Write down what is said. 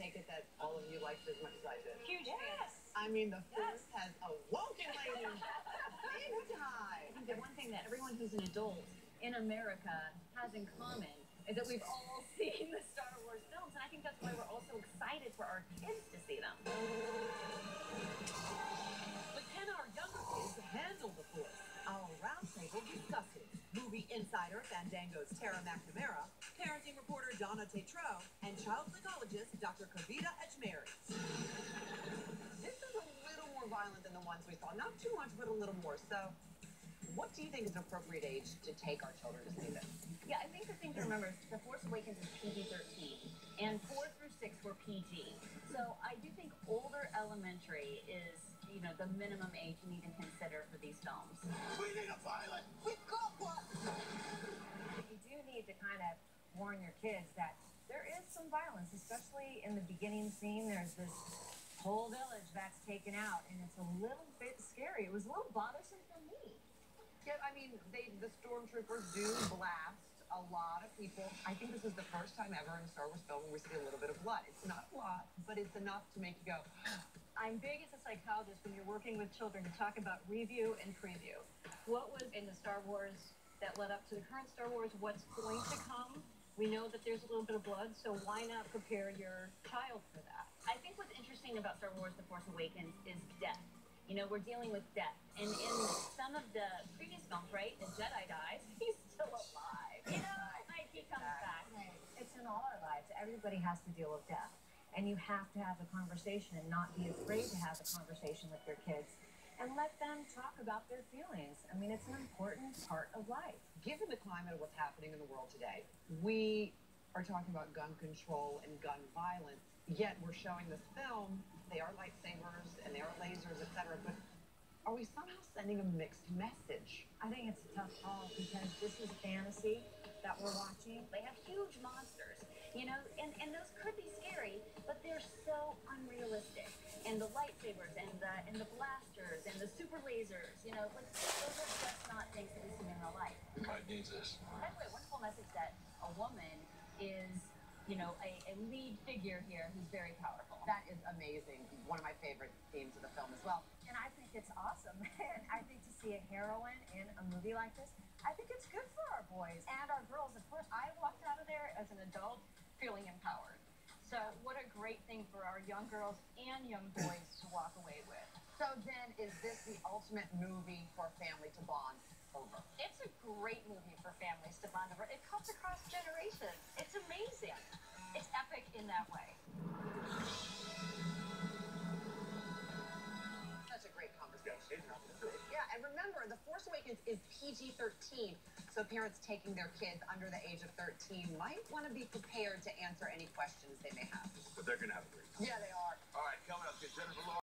take it that all of you liked it as much as I did. Huge fans. I mean, the Force has awoken, ladies. Big time. I think the one thing that everyone who's an adult in America has in common is that we've all seen the Star Wars films, and I think that's why we're also excited for our kids to see them. But can our younger kids handle the Force? Our roundtable discusses. Movie insider Fandango's Tara McNamara, parenting reporter Donna Tetreault, and child psychologist Dr. Kavita Ejmeri. This is a little more violent than the ones we saw. Not too much, but a little more. So, what do you think is an appropriate age to take our children to see this? Yeah, I think the thing to remember is The Force Awakens is PG-13, and 4 through 6 were PG. So I do think older elementary is, you know, the minimum age you need to consider for these films. We need a pilot. We've got one. You do need to kind of warn your kids that there is some violence, especially in the beginning scene. There's this whole village that's taken out, and it's a little bit scary. It was a little bothersome for me. Yeah, I mean, the stormtroopers do blast a lot of people. I think this is the first time ever in a Star Wars film where we see a little bit of blood. It's not a lot, but it's enough to make you go. I'm big as a psychologist when you're working with children to talk about review and preview. What was in the Star Wars that led up to the current Star Wars? What's going to come? We know that there's a little bit of blood, so why not prepare your child for that? I think what's interesting about Star Wars The Force Awakens is death. You know, we're dealing with death. And in some of the previous films, right, the Jedi dies, he's still alive. You know, like he comes back. It's in all our lives. Everybody has to deal with death. And you have to have a conversation and not be afraid to have a conversation with your kids and let them talk about their feelings. I mean, it's an important part of life. Given the climate of what's happening in the world today, we are talking about gun control and gun violence, yet we're showing this film. They are lightsabers and they are lasers, etc. But are we somehow sending a mixed message? I think it's a tough call because this is fantasy that we're watching. They have huge monsters, you know, and those could be scary, but they're so unrealistic. And the lightsabers and the blasters and the super lasers, you know, like those are just not things that we see in real life. We might need this. By the way, a wonderful message that a woman is, you know, a lead figure here who's very powerful. That is amazing. One of my favorite themes of the film as well. And I think it's awesome. And I think to see a heroine in a movie like this, I think it's good for our boys and our girls. Of course, I walked out of there as an adult feeling empowered. So what a great thing for our young girls and young boys to walk away with. So then, is this the ultimate movie for a family to bond over? It's a great movie for families to bond over. It cuts across generations. It's amazing. It's epic in that way. Such a great conversation. Yeah, and remember, The Force Awakens is PG-13, so parents taking their kids under the age of 13 might want to be prepared to answer any questions they may have. But they're going to have a great time. Yeah, they are. All right, coming up, get Jennifer Lawrence.